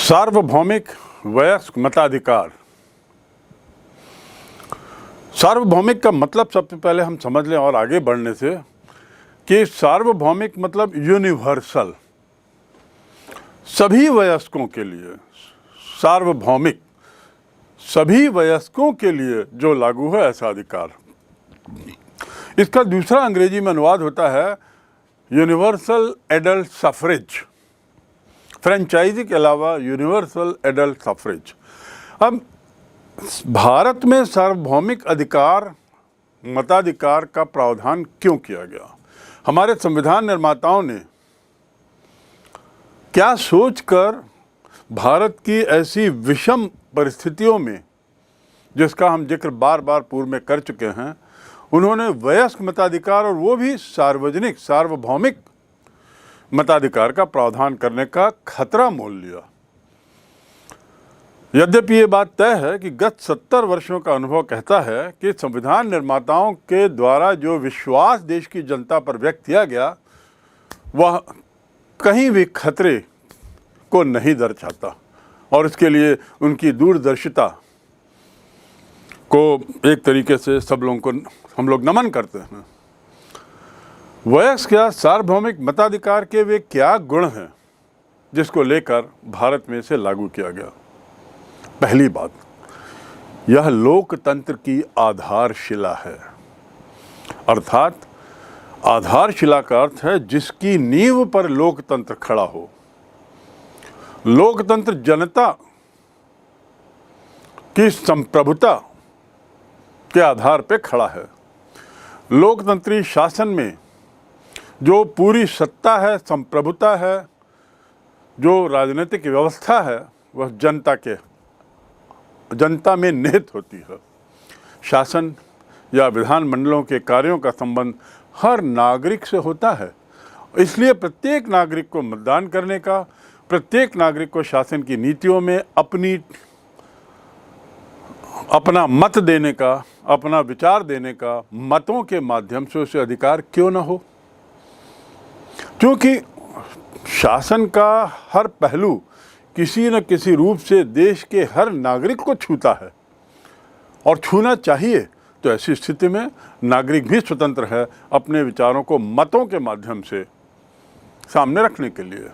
सार्वभौमिक वयस्क मताधिकार। सार्वभौमिक का मतलब सबसे पहले हम समझ लें और आगे बढ़ने से कि सार्वभौमिक मतलब यूनिवर्सल, सभी वयस्कों के लिए। सार्वभौमिक सभी वयस्कों के लिए जो लागू है ऐसा अधिकार। इसका दूसरा अंग्रेजी में अनुवाद होता है यूनिवर्सल एडल्ट सफरेज, फ्रेंचाइजी के अलावा यूनिवर्सल एडल्ट सफरेज। अब भारत में सार्वभौमिक अधिकार मताधिकार का प्रावधान क्यों किया गया? हमारे संविधान निर्माताओं ने क्या सोचकर भारत की ऐसी विषम परिस्थितियों में, जिसका हम जिक्र बार बार पूर्व में कर चुके हैं, उन्होंने वयस्क मताधिकार और वो भी सार्वजनिक सार्वभौमिक मताधिकार का प्रावधान करने का खतरा मोल लिया। यद्यपि ये बात तय है कि गत 70 वर्षों का अनुभव कहता है कि संविधान निर्माताओं के द्वारा जो विश्वास देश की जनता पर व्यक्त किया गया वह कहीं भी खतरे को नहीं दर्शाता, और इसके लिए उनकी दूरदर्शिता को एक तरीके से सब लोगों को हम लोग नमन करते हैं। वयस्क या सार्वभौमिक मताधिकार के वे क्या गुण हैं जिसको लेकर भारत में इसे लागू किया गया? पहली बात, यह लोकतंत्र की आधारशिला है। अर्थात आधारशिला का अर्थ है जिसकी नींव पर लोकतंत्र खड़ा हो। लोकतंत्र जनता की संप्रभुता के आधार पर खड़ा है। लोकतंत्री शासन में जो पूरी सत्ता है, संप्रभुता है, जो राजनीतिक व्यवस्था है, वह जनता में निहित होती है। शासन या विधानमंडलों के कार्यों का संबंध हर नागरिक से होता है। इसलिए प्रत्येक नागरिक को मतदान करने का, प्रत्येक नागरिक को शासन की नीतियों में अपना मत देने का, अपना विचार देने का, मतों के माध्यम से उसे अधिकार क्यों न हो। क्योंकि शासन का हर पहलू किसी न किसी रूप से देश के हर नागरिक को छूता है और छूना चाहिए। तो ऐसी स्थिति में नागरिक भी स्वतंत्र है अपने विचारों को मतों के माध्यम से सामने रखने के लिए।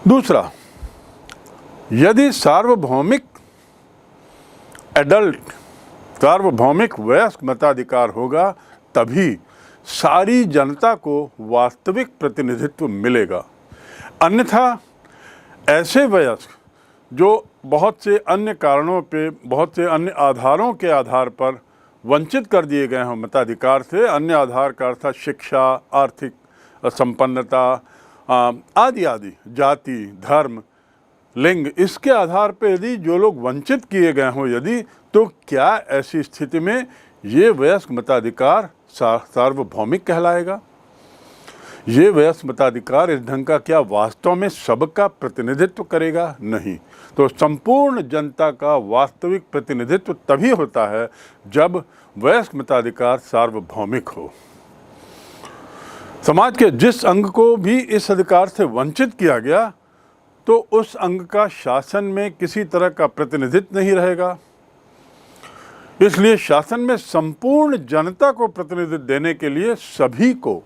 दूसरा, यदि सार्वभौमिक वयस्क मताधिकार होगा तभी सारी जनता को वास्तविक प्रतिनिधित्व मिलेगा। अन्यथा ऐसे वयस्क जो बहुत से अन्य कारणों पे, बहुत से अन्य आधारों के आधार पर वंचित कर दिए गए हैं मताधिकार से, अन्य आधार का अर्थात शिक्षा, आर्थिक संपन्नता आदि आदि, जाति, धर्म, लिंग, इसके आधार पर यदि जो लोग वंचित किए गए हों यदि, तो क्या ऐसी स्थिति में ये वयस्क मताधिकार सार्वभौमिक कहलाएगा? ये वयस्क मताधिकार इस ढंग का क्या वास्तव में सबका प्रतिनिधित्व करेगा? नहीं। तो संपूर्ण जनता का वास्तविक प्रतिनिधित्व तभी होता है जब वयस्क मताधिकार सार्वभौमिक हो। समाज के जिस अंग को भी इस अधिकार से वंचित किया गया तो उस अंग का शासन में किसी तरह का प्रतिनिधित्व नहीं रहेगा। इसलिए शासन में संपूर्ण जनता को प्रतिनिधित्व देने के लिए सभी को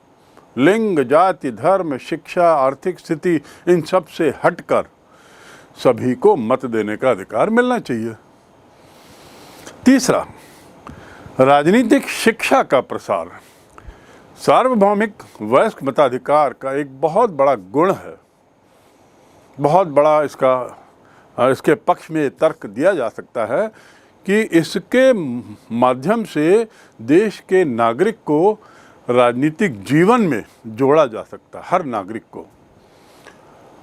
लिंग, जाति, धर्म, शिक्षा, आर्थिक स्थिति, इन सब से हटकर सभी को मत देने का अधिकार मिलना चाहिए। तीसरा, राजनीतिक शिक्षा का प्रसार। सार्वभौमिक वयस्क मताधिकार का एक बहुत बड़ा गुण है, बहुत बड़ा इसके पक्ष में तर्क दिया जा सकता है कि इसके माध्यम से देश के नागरिक को राजनीतिक जीवन में जोड़ा जा सकता है। हर नागरिक को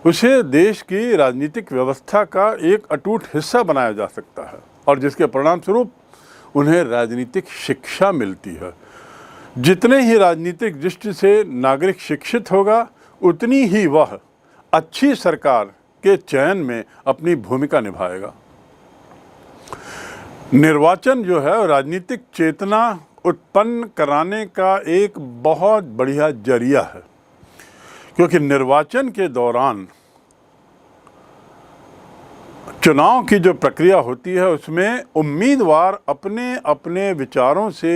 उसे देश की राजनीतिक व्यवस्था का एक अटूट हिस्सा बनाया जा सकता है, और जिसके परिणाम स्वरूप उन्हें राजनीतिक शिक्षा मिलती है। जितने ही राजनीतिक दृष्टि से नागरिक शिक्षित होगा उतनी ही वह अच्छी सरकार के चयन में अपनी भूमिका निभाएगा। निर्वाचन जो है राजनीतिक चेतना उत्पन्न कराने का एक बहुत बढ़िया जरिया है, क्योंकि निर्वाचन के दौरान चुनाव की जो प्रक्रिया होती है उसमें उम्मीदवार अपने अपने विचारों से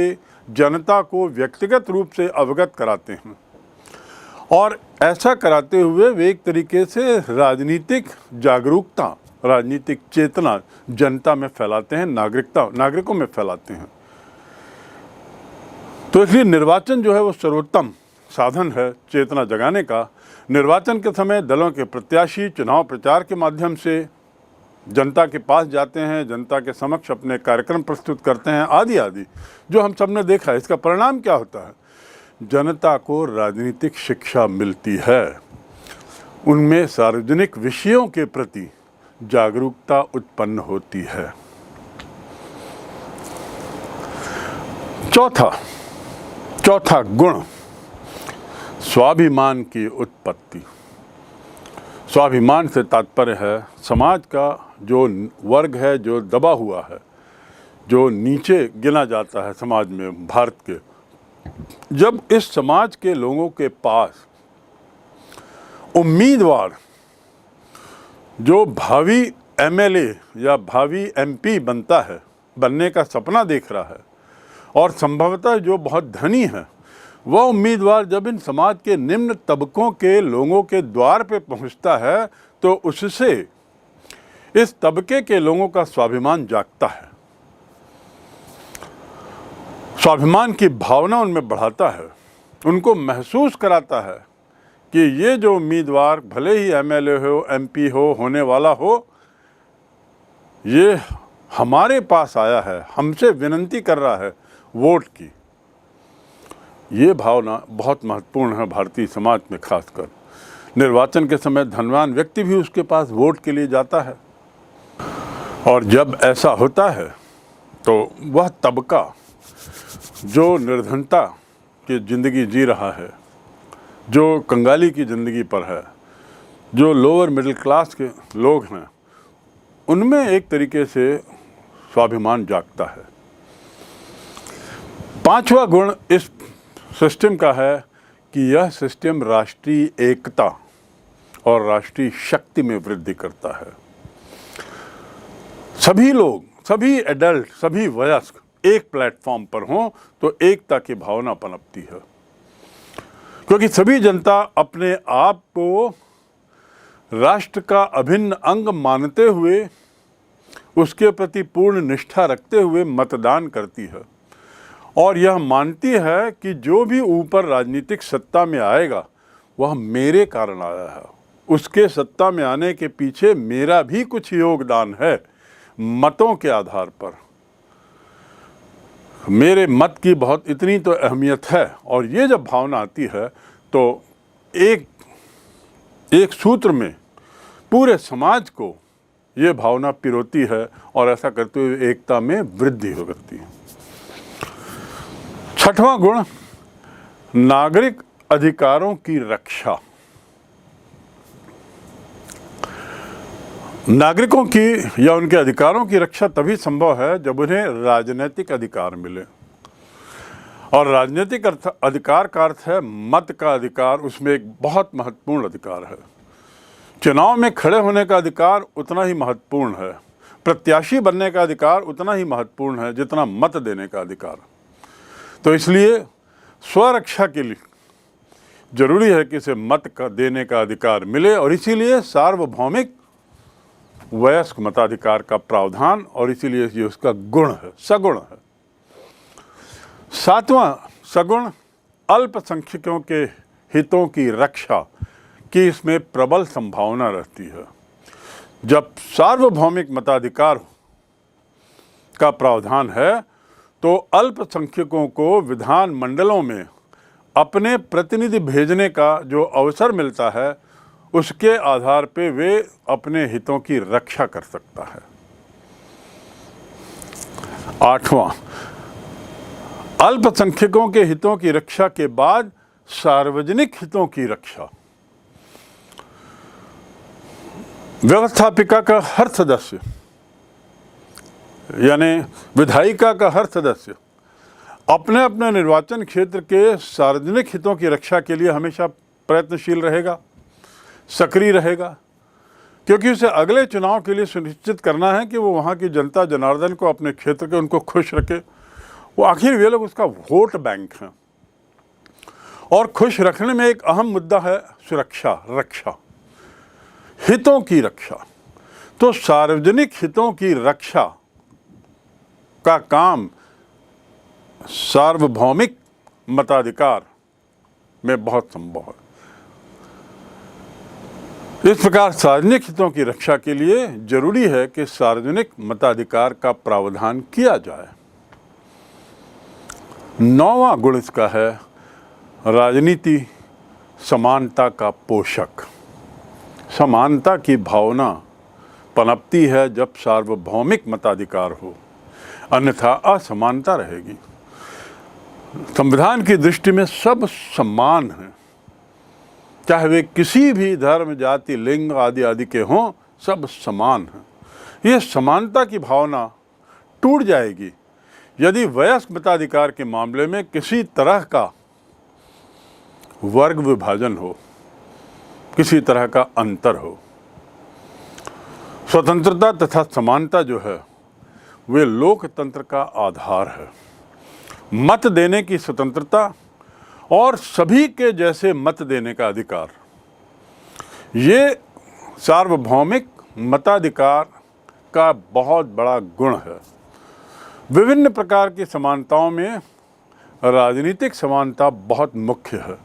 जनता को व्यक्तिगत रूप से अवगत कराते हैं और ऐसा कराते हुए वे एक तरीके से राजनीतिक जागरूकता, राजनीतिक चेतना जनता में फैलाते हैं, नागरिकों में फैलाते हैं। तो इसलिए निर्वाचन जो है वो सर्वोत्तम साधन है चेतना जगाने का। निर्वाचन के समय दलों के प्रत्याशी चुनाव प्रचार के माध्यम से जनता के पास जाते हैं, जनता के समक्ष अपने कार्यक्रम प्रस्तुत करते हैं, आदि आदि जो हम सब ने देखा है। इसका परिणाम क्या होता है? जनता को राजनीतिक शिक्षा मिलती है, उनमें सार्वजनिक विषयों के प्रति जागरूकता उत्पन्न होती है। चौथा गुण, स्वाभिमान की उत्पत्ति। स्वाभिमान से तात्पर्य है समाज का जो वर्ग है, जो दबा हुआ है, जो नीचे गिना जाता है समाज में भारत के, जब इस समाज के लोगों के पास उम्मीदवार जो भावी एमएलए या भावी एमपी बनने का सपना देख रहा है और संभवतः जो बहुत धनी है, वह उम्मीदवार जब इन समाज के निम्न तबकों के लोगों के द्वार पे पहुंचता है तो उससे इस तबके के लोगों का स्वाभिमान जागता है, स्वाभिमान की भावना उनमें बढ़ाता है, उनको महसूस कराता है कि ये जो उम्मीदवार भले ही एमएलए हो, एमपी हो, होने वाला हो, ये हमारे पास आया है, हमसे विनती कर रहा है वोट की। ये भावना बहुत महत्वपूर्ण है भारतीय समाज में। खासकर निर्वाचन के समय धनवान व्यक्ति भी उसके पास वोट के लिए जाता है और जब ऐसा होता है तो वह तबका जो निर्धनता की ज़िंदगी जी रहा है, जो कंगाली की ज़िंदगी पर है, जो लोअर मिडिल क्लास के लोग हैं, उनमें एक तरीके से स्वाभिमान जागता है। पांचवा गुण इस सिस्टम का है कि यह सिस्टम राष्ट्रीय एकता और राष्ट्रीय शक्ति में वृद्धि करता है। सभी लोग, सभी एडल्ट, सभी वयस्क एक प्लेटफॉर्म पर हों तो एकता की भावना पनपती है, क्योंकि सभी जनता अपने आप को राष्ट्र का अभिन्न अंग मानते हुए, उसके प्रति पूर्ण निष्ठा रखते हुए मतदान करती है और यह मानती है कि जो भी ऊपर राजनीतिक सत्ता में आएगा वह मेरे कारण आया है, उसके सत्ता में आने के पीछे मेरा भी कुछ योगदान है। मतों के आधार पर मेरे मत की बहुत इतनी तो अहमियत है। और ये जब भावना आती है तो एक सूत्र में पूरे समाज को ये भावना पिरोती है और ऐसा करते हुए एकता में वृद्धि हो करती है। छठवां गुण, नागरिक अधिकारों की रक्षा। नागरिकों की या उनके अधिकारों की रक्षा तभी संभव है जब उन्हें राजनीतिक अधिकार मिले, और राजनीतिक अधिकार का अर्थ है मत का अधिकार। उसमें एक बहुत महत्वपूर्ण अधिकार है। चुनाव में खड़े होने का अधिकार उतना ही महत्वपूर्ण है, प्रत्याशी बनने का अधिकार उतना ही महत्वपूर्ण है जितना मत देने का अधिकार। तो इसलिए स्वरक्षा के लिए जरूरी है कि इसे मत का देने का अधिकार मिले, और इसीलिए सार्वभौमिक वयस्क मताधिकार का प्रावधान, और इसीलिए ये उसका गुण है, सगुण है। सातवां सगुण, अल्पसंख्यकों के हितों की रक्षा की इसमें प्रबल संभावना रहती है। जब सार्वभौमिक मताधिकार का प्रावधान है तो अल्पसंख्यकों को विधान मंडलों में अपने प्रतिनिधि भेजने का जो अवसर मिलता है, उसके आधार पे वे अपने हितों की रक्षा कर सकता है। आठवां, अल्पसंख्यकों के हितों की रक्षा के बाद सार्वजनिक हितों की रक्षा। व्यवस्थापिका का हर सदस्य यानी विधायिका का हर सदस्य अपने अपने निर्वाचन क्षेत्र के सार्वजनिक हितों की रक्षा के लिए हमेशा प्रयत्नशील रहेगा, सक्रिय रहेगा। क्योंकि उसे अगले चुनाव के लिए सुनिश्चित करना है कि वो वहाँ की जनता जनार्दन को, अपने क्षेत्र के, उनको खुश रखे। वो आखिर वे लोग उसका वोट बैंक हैं। और खुश रखने में एक अहम मुद्दा है सुरक्षा, रक्षा, हितों की रक्षा। तो सार्वजनिक हितों की रक्षा का काम सार्वभौमिक मताधिकार में बहुत संभव है। इस प्रकार सार्वजनिक हितों की रक्षा के लिए जरूरी है कि सार्वजनिक मताधिकार का प्रावधान किया जाए। 9वां गुण इसका है राजनीति समानता का पोषक। समानता की भावना पनपती है जब सार्वभौमिक मताधिकार हो, अन्यथा असमानता रहेगी। संविधान की दृष्टि में सब समान हैं, चाहे वे किसी भी धर्म, जाति, लिंग आदि आदि के हों, सब समान हैं। ये समानता की भावना टूट जाएगी यदि वयस्क मताधिकार के मामले में किसी तरह का वर्ग विभाजन हो, किसी तरह का अंतर हो। स्वतंत्रता तथा समानता जो है वे लोकतंत्र का आधार है। मत देने की स्वतंत्रता और सभी के जैसे मत देने का अधिकार, ये सार्वभौमिक मताधिकार का बहुत बड़ा गुण है। विभिन्न प्रकार की समानताओं में राजनीतिक समानता बहुत मुख्य है।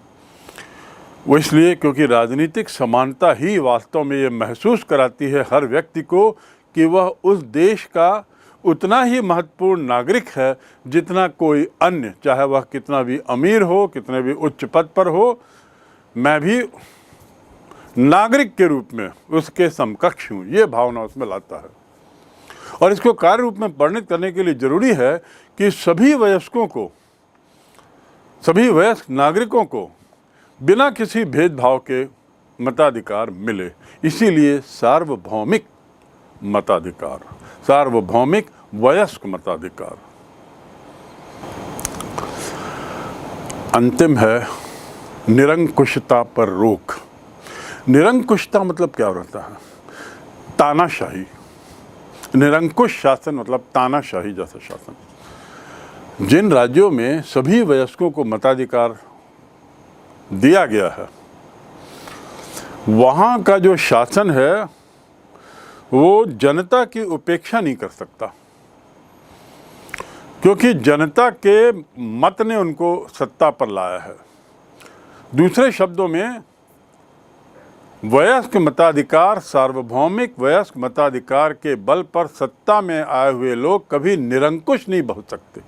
वो इसलिए क्योंकि राजनीतिक समानता ही वास्तव में ये महसूस कराती है हर व्यक्ति को कि वह उस देश का उतना ही महत्वपूर्ण नागरिक है जितना कोई अन्य, चाहे वह कितना भी अमीर हो, कितने भी उच्च पद पर हो। मैं भी नागरिक के रूप में उसके समकक्ष हूँ, ये भावना उसमें लाता है। और इसको कार्य रूप में परिणत करने के लिए जरूरी है कि सभी वयस्कों को, सभी वयस्क नागरिकों को बिना किसी भेदभाव के मताधिकार मिले। इसीलिए सार्वभौमिक मताधिकार, सार्वभौमिक वयस्क मताधिकार। अंतिम है निरंकुशता पर रोक। निरंकुशता मतलब क्या होता है? तानाशाही। निरंकुश शासन मतलब तानाशाही जैसा शासन। जिन राज्यों में सभी वयस्कों को मताधिकार दिया गया है, वहाँ का जो शासन है वो जनता की उपेक्षा नहीं कर सकता, क्योंकि जनता के मत ने उनको सत्ता पर लाया है। दूसरे शब्दों में वयस्क मताधिकार, सार्वभौमिक वयस्क मताधिकार के बल पर सत्ता में आए हुए लोग कभी निरंकुश नहीं हो सकते।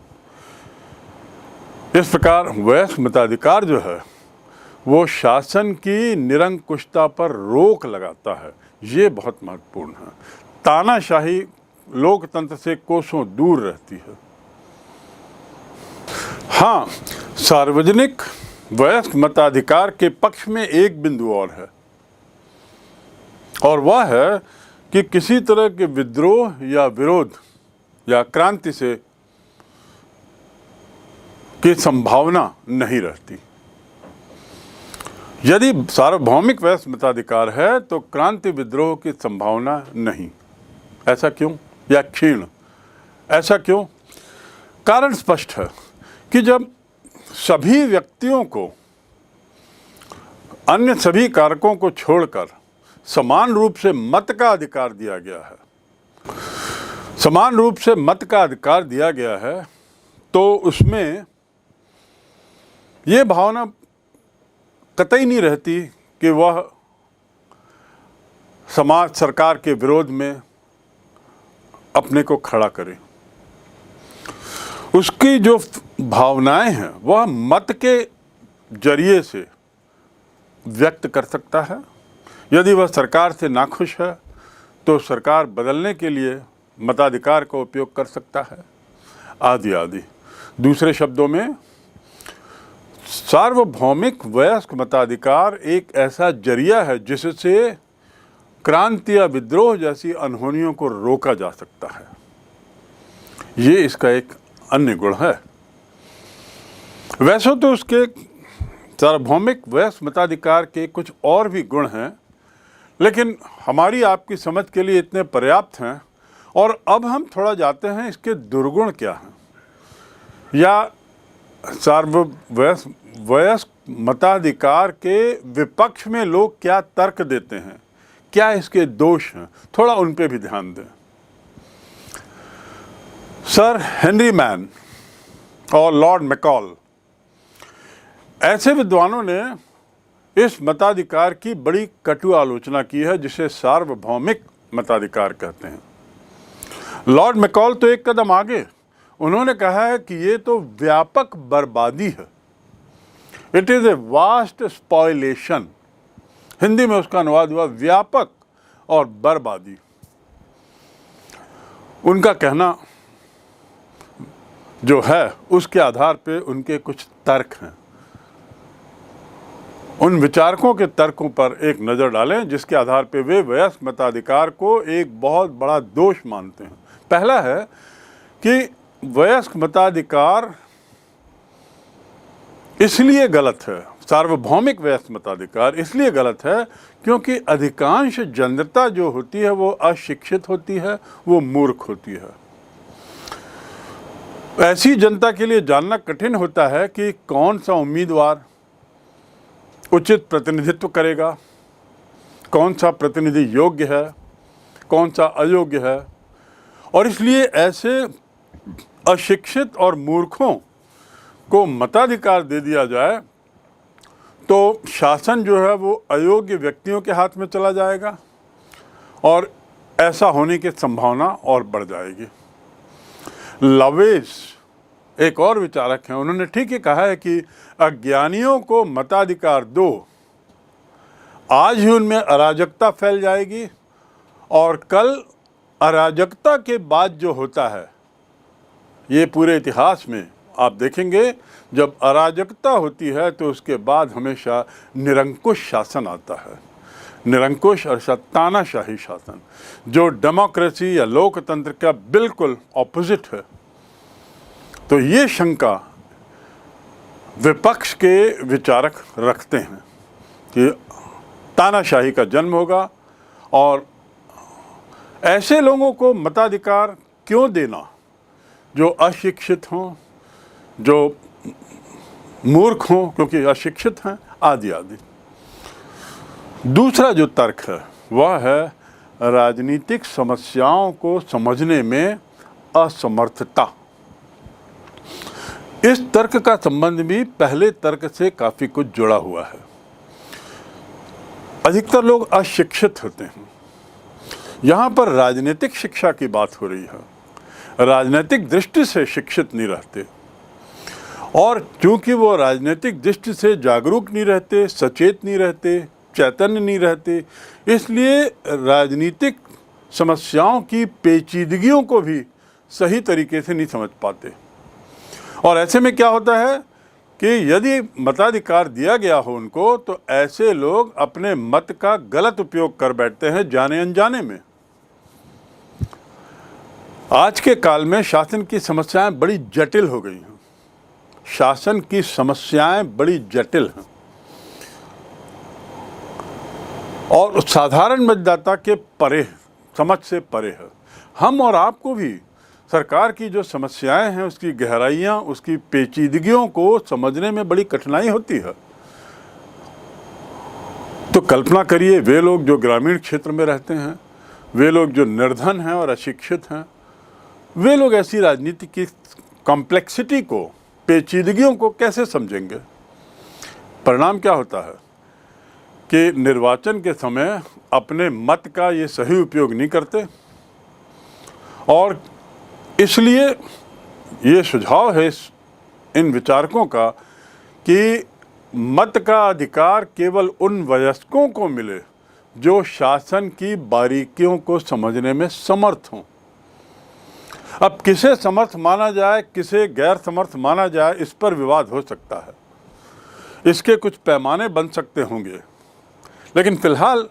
इस प्रकार वयस्क मताधिकार जो है वो शासन की निरंकुशता पर रोक लगाता है। ये बहुत महत्वपूर्ण है। तानाशाही लोकतंत्र से कोसों दूर रहती है। हाँ, सार्वजनिक वयस्क मताधिकार के पक्ष में एक बिंदु और है, और वह है कि किसी तरह के विद्रोह या विरोध या क्रांति से की संभावना नहीं रहती। यदि सार्वभौमिक वयस्क मताधिकार है तो क्रांति विद्रोह की संभावना नहीं। ऐसा क्यों या क्षीण? ऐसा क्यों? कारण स्पष्ट है कि जब सभी व्यक्तियों को अन्य सभी कारकों को छोड़कर समान रूप से मत का अधिकार दिया गया है, समान रूप से मत का अधिकार दिया गया है, तो उसमें ये भावना कतई नहीं रहती कि वह समाज सरकार के विरोध में अपने को खड़ा करे। उसकी जो भावनाएं हैं वह मत के जरिए से व्यक्त कर सकता है। यदि वह सरकार से नाखुश है तो सरकार बदलने के लिए मताधिकार का उपयोग कर सकता है, आदि आदि। दूसरे शब्दों में सार्वभौमिक वयस्क मताधिकार एक ऐसा जरिया है जिससे क्रांति या विद्रोह जैसी अनहोनियों को रोका जा सकता है। ये इसका एक अन्य गुण है। वैसे तो उसके सार्वभौमिक वयस्क मताधिकार के कुछ और भी गुण हैं, लेकिन हमारी आपकी समझ के लिए इतने पर्याप्त हैं। और अब हम थोड़ा जाते हैं इसके दुर्गुण क्या हैं, या वयस्क मताधिकार के विपक्ष में लोग क्या तर्क देते हैं, क्या इसके दोष हैं, थोड़ा उन पे भी ध्यान दें। सर हेनरी मैन और लॉर्ड मैकॉल ऐसे विद्वानों ने इस मताधिकार की बड़ी कटु आलोचना की है, जिसे सार्वभौमिक मताधिकार कहते हैं। लॉर्ड मैकॉल तो एक कदम आगे, उन्होंने कहा है कि ये तो व्यापक बर्बादी है, it is a vast spoilation. Hindi में उसका अनुवाद हुआ व्यापक और बर्बादी। उनका कहना जो है उसके आधार पे उनके कुछ तर्क हैं। उन विचारकों के तर्कों पर एक नज़र डालें, जिसके आधार पे वे वयस्क मताधिकार को एक बहुत बड़ा दोष मानते हैं। पहला है कि वयस्क मताधिकार इसलिए गलत है, सार्वभौमिक वयस्क मताधिकार इसलिए गलत है क्योंकि अधिकांश जनता जो होती है वो अशिक्षित होती है, वो मूर्ख होती है। ऐसी जनता के लिए जानना कठिन होता है कि कौन सा उम्मीदवार उचित प्रतिनिधित्व करेगा, कौन सा प्रतिनिधि योग्य है, कौन सा अयोग्य है। और इसलिए ऐसे अशिक्षित और मूर्खों को मताधिकार दे दिया जाए तो शासन जो है वो अयोग्य व्यक्तियों के हाथ में चला जाएगा और ऐसा होने की संभावना और बढ़ जाएगी। लवेस एक और विचारक हैं, उन्होंने ठीक ही कहा है कि अज्ञानियों को मताधिकार दो, आज ही उनमें अराजकता फैल जाएगी और कल अराजकता के बाद जो होता है, ये पूरे इतिहास में आप देखेंगे जब अराजकता होती है तो उसके बाद हमेशा निरंकुश शासन आता है। निरंकुश और तानाशाही शासन जो डेमोक्रेसी या लोकतंत्र का बिल्कुल ऑपोजिट है। तो ये शंका विपक्ष के विचारक रखते हैं कि तानाशाही का जन्म होगा और ऐसे लोगों को मताधिकार क्यों देना जो अशिक्षित हों, जो मूर्ख हों क्योंकि अशिक्षित हैं, आदि आदि। दूसरा जो तर्क है वह है राजनीतिक समस्याओं को समझने में असमर्थता। इस तर्क का संबंध भी पहले तर्क से काफ़ी कुछ जुड़ा हुआ है। अधिकतर लोग अशिक्षित होते हैं। यहाँ पर राजनीतिक शिक्षा की बात हो रही है, राजनीतिक दृष्टि से शिक्षित नहीं रहते और क्योंकि वो राजनीतिक दृष्टि से जागरूक नहीं रहते, सचेत नहीं रहते, चैतन्य नहीं रहते, इसलिए राजनीतिक समस्याओं की पेचीदगियों को भी सही तरीके से नहीं समझ पाते। और ऐसे में क्या होता है कि यदि मताधिकार दिया गया हो उनको, तो ऐसे लोग अपने मत का गलत उपयोग कर बैठते हैं जाने अनजाने में। आज के काल में शासन की समस्याएं बड़ी जटिल हो गई हैं। शासन की समस्याएं बड़ी जटिल हैं और साधारण मतदाता के परे, समझ से परे है। हम और आपको भी सरकार की जो समस्याएं हैं, उसकी गहराइयां, उसकी पेचीदगियों को समझने में बड़ी कठिनाई होती है। तो कल्पना करिए वे लोग जो ग्रामीण क्षेत्र में रहते हैं, वे लोग जो निर्धन हैं और अशिक्षित हैं, वे लोग ऐसी राजनीति की कॉम्प्लेक्सिटी को, पेचीदगियों को कैसे समझेंगे। परिणाम क्या होता है कि निर्वाचन के समय अपने मत का ये सही उपयोग नहीं करते और इसलिए ये सुझाव है इन विचारकों का कि मत का अधिकार केवल उन वयस्कों को मिले जो शासन की बारीकियों को समझने में समर्थ हों। अब किसे समर्थ माना जाए, किसे गैर समर्थ माना जाए, इस पर विवाद हो सकता है। इसके कुछ पैमाने बन सकते होंगे, लेकिन फिलहाल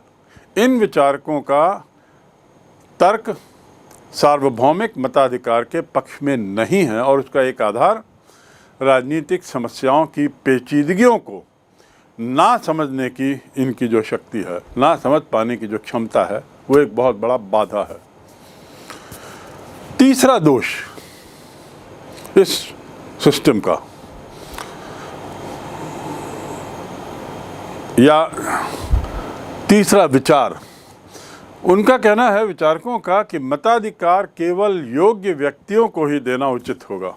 इन विचारकों का तर्क सार्वभौमिक मताधिकार के पक्ष में नहीं है और उसका एक आधार राजनीतिक समस्याओं की पेचीदगियों को ना समझने की इनकी जो शक्ति है, ना समझ पाने की जो क्षमता है, वो एक बहुत बड़ा बाधा है। तीसरा दोष इस सिस्टम का, या तीसरा विचार, उनका कहना है विचारकों का कि मताधिकार केवल योग्य व्यक्तियों को ही देना उचित होगा।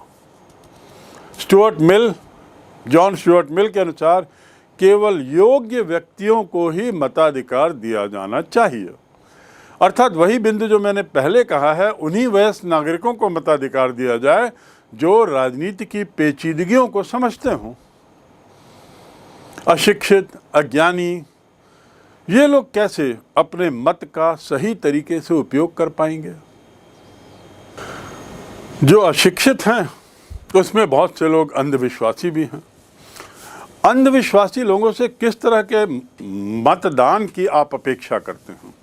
जॉन स्टुअर्ट मिल के अनुसार केवल योग्य व्यक्तियों को ही मताधिकार दिया जाना चाहिए। अर्थात वही बिंदु जो मैंने पहले कहा है, उन्हीं वयस्क नागरिकों को मताधिकार दिया जाए जो राजनीति की पेचीदगियों को समझते हों। अशिक्षित, अज्ञानी, ये लोग कैसे अपने मत का सही तरीके से उपयोग कर पाएंगे? जो अशिक्षित हैं उसमें बहुत से लोग अंधविश्वासी भी हैं। अंधविश्वासी लोगों से किस तरह के मतदान की आप अपेक्षा करते हैं?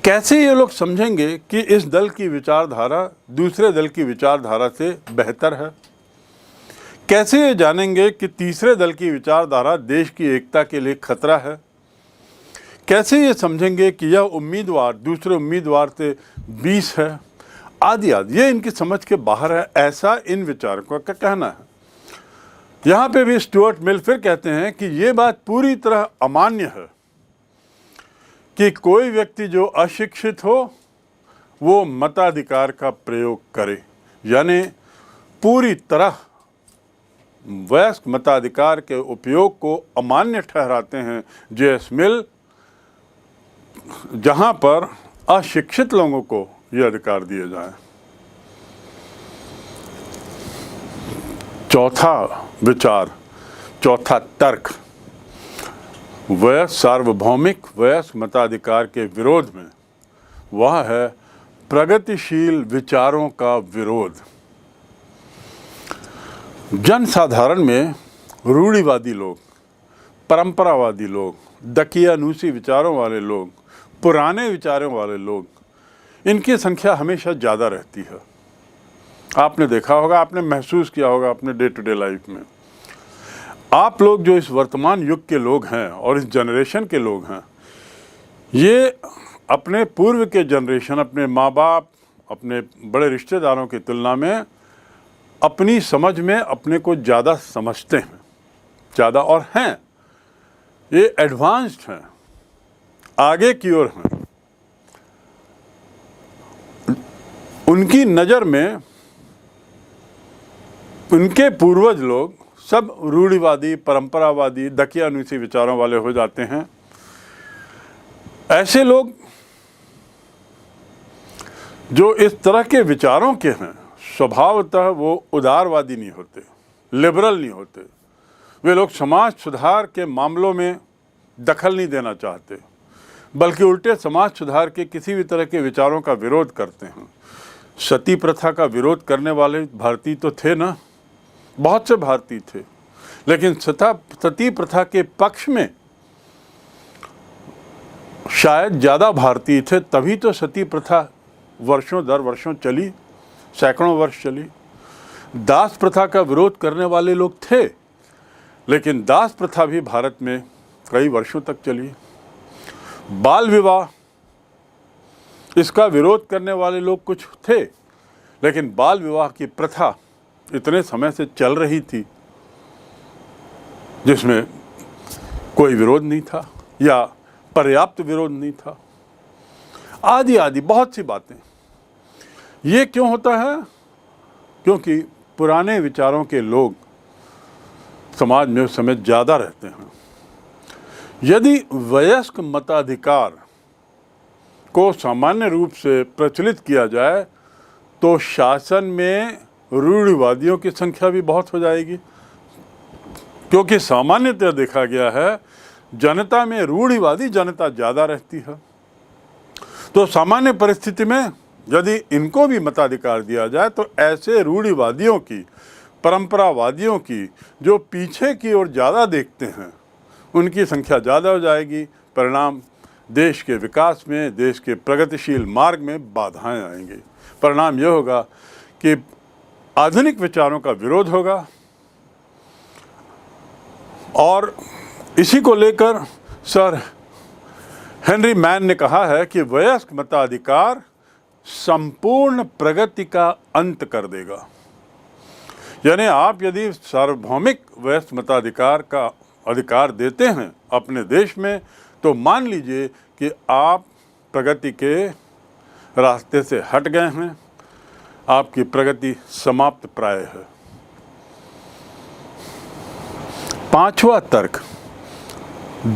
कैसे ये लोग समझेंगे कि इस दल की विचारधारा दूसरे दल की विचारधारा से बेहतर है? कैसे ये जानेंगे कि तीसरे दल की विचारधारा देश की एकता के लिए खतरा है? कैसे ये समझेंगे कि यह उम्मीदवार दूसरे उम्मीदवार से 20 है, आदि आदि? ये इनकी समझ के बाहर है, ऐसा इन विचारकों का कहना है। यहाँ पे भी स्टुअर्ट मिल फिर कहते हैं कि ये बात पूरी तरह अमान्य है कि कोई व्यक्ति जो अशिक्षित हो वो मताधिकार का प्रयोग करे, यानी पूरी तरह वयस्क मताधिकार के उपयोग को अमान्य ठहराते हैं जे.एस. मिल, जहां पर अशिक्षित लोगों को यह अधिकार दिए जाए। चौथा विचार, चौथा तर्क वयस्क सार्वभौमिक वयस्क मताधिकार के विरोध में, वह है प्रगतिशील विचारों का विरोध। जनसाधारण में रूढ़िवादी लोग, परंपरावादी लोग, दकियानूसी विचारों वाले लोग, पुराने विचारों वाले लोग, इनकी संख्या हमेशा ज़्यादा रहती है। आपने देखा होगा, आपने महसूस किया होगा अपने डे टू डे लाइफ में। आप लोग जो इस वर्तमान युग के लोग हैं और इस जनरेशन के लोग हैं, ये अपने पूर्व के जनरेशन, अपने माँ बाप, अपने बड़े रिश्तेदारों की तुलना में अपनी समझ में अपने को ज़्यादा समझते हैं, ज़्यादा और हैं, ये एडवांस्ड हैं, आगे की ओर हैं। उनकी नज़र में उनके पूर्वज लोग सब रूढ़िवादी, परंपरावादी, दकियानूसी विचारों वाले हो जाते हैं। ऐसे लोग जो इस तरह के विचारों के हैं, स्वभावतः वो उदारवादी नहीं होते, लिबरल नहीं होते। वे लोग समाज सुधार के मामलों में दखल नहीं देना चाहते, बल्कि उल्टे समाज सुधार के किसी भी तरह के विचारों का विरोध करते हैं। सती प्रथा का विरोध करने वाले भारतीय तो थे ना, बहुत से भारतीय थे, लेकिन सती प्रथा के पक्ष में शायद ज़्यादा भारतीय थे, तभी तो सती प्रथा वर्षों दर वर्षों चली, सैकड़ों वर्ष चली। दास प्रथा का विरोध करने वाले लोग थे, लेकिन दास प्रथा भी भारत में कई वर्षों तक चली। बाल विवाह, इसका विरोध करने वाले लोग कुछ थे, लेकिन बाल विवाह की प्रथा इतने समय से चल रही थी जिसमें कोई विरोध नहीं था या पर्याप्त विरोध नहीं था, आदि आदि बहुत सी बातें। ये क्यों होता है? क्योंकि पुराने विचारों के लोग समाज में उस समय ज़्यादा रहते हैं। यदि वयस्क मताधिकार को सामान्य रूप से प्रचलित किया जाए तो शासन में रूढ़िवादियों की संख्या भी बहुत हो जाएगी, क्योंकि सामान्यतः देखा गया है जनता में रूढ़िवादी जनता ज़्यादा रहती है। तो सामान्य परिस्थिति में यदि इनको भी मताधिकार दिया जाए तो ऐसे रूढ़िवादियों की, परंपरावादियों की, जो पीछे की ओर ज़्यादा देखते हैं, उनकी संख्या ज़्यादा हो जाएगी। परिणाम देश के विकास में, देश के प्रगतिशील मार्ग में बाधाएं आएंगी। परिणाम यह होगा कि आधुनिक विचारों का विरोध होगा, और इसी को लेकर सर हेनरी मैन ने कहा है कि वयस्क मताधिकार संपूर्ण प्रगति का अंत कर देगा। यानी आप यदि सार्वभौमिक वयस्क मताधिकार का अधिकार देते हैं अपने देश में, तो मान लीजिए कि आप प्रगति के रास्ते से हट गए हैं, आपकी प्रगति समाप्त प्राय है। पांचवा तर्क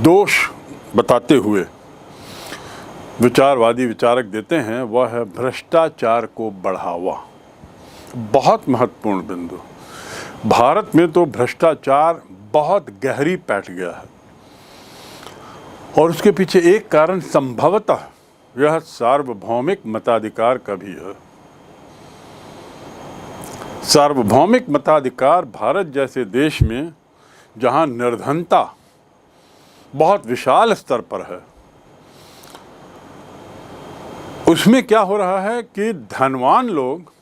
दोष बताते हुए विचारवादी विचारक देते हैं, वह है भ्रष्टाचार को बढ़ावा। बहुत महत्वपूर्ण बिंदु। भारत में तो भ्रष्टाचार बहुत गहरी बैठ गया है और उसके पीछे एक कारण संभवतः यह सार्वभौमिक मताधिकार का भी है। सार्वभौमिक मताधिकार भारत जैसे देश में, जहां निर्धनता बहुत विशाल स्तर पर है, उसमें क्या हो रहा है कि धनवान लोग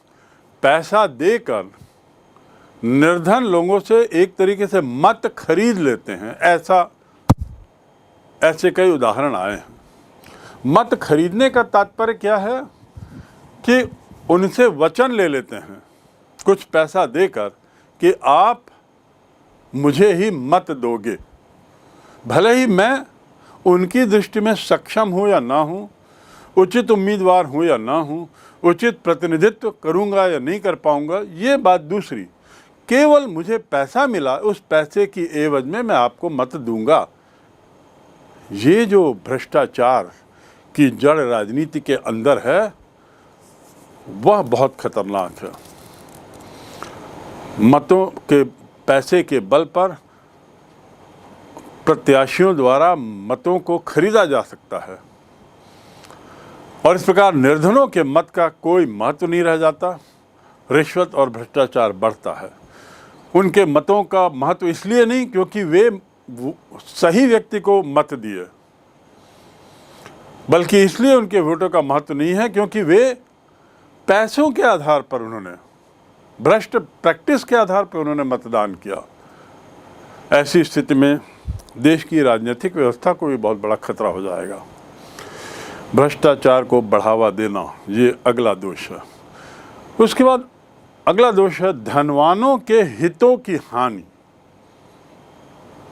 पैसा देकर निर्धन लोगों से एक तरीके से मत खरीद लेते हैं। ऐसे कई उदाहरण आए हैं। मत खरीदने का तात्पर्य क्या है कि उनसे वचन ले लेते हैं कुछ पैसा देकर कि आप मुझे ही मत दोगे, भले ही मैं उनकी दृष्टि में सक्षम हूँ या ना हूँ, उचित उम्मीदवार हूँ या ना हूँ, उचित प्रतिनिधित्व करूँगा या नहीं कर पाऊँगा, ये बात दूसरी। केवल मुझे पैसा मिला, उस पैसे की एवज में मैं आपको मत दूंगा। ये जो भ्रष्टाचार की जड़ राजनीति के अंदर है, वह बहुत खतरनाक है। मतों के पैसे के बल पर प्रत्याशियों द्वारा मतों को खरीदा जा सकता है और इस प्रकार निर्धनों के मत का कोई महत्व नहीं रह जाता। रिश्वत और भ्रष्टाचार बढ़ता है। उनके मतों का महत्व इसलिए नहीं क्योंकि वे सही व्यक्ति को मत दिए, बल्कि इसलिए उनके वोटों का महत्व नहीं है क्योंकि वे पैसों के आधार पर, उन्होंने भ्रष्ट प्रैक्टिस के आधार पर उन्होंने मतदान किया। ऐसी स्थिति में देश की राजनीतिक व्यवस्था को भी बहुत बड़ा खतरा हो जाएगा। भ्रष्टाचार को बढ़ावा देना, ये अगला दोष है। उसके बाद अगला दोष है धनवानों के हितों की हानि।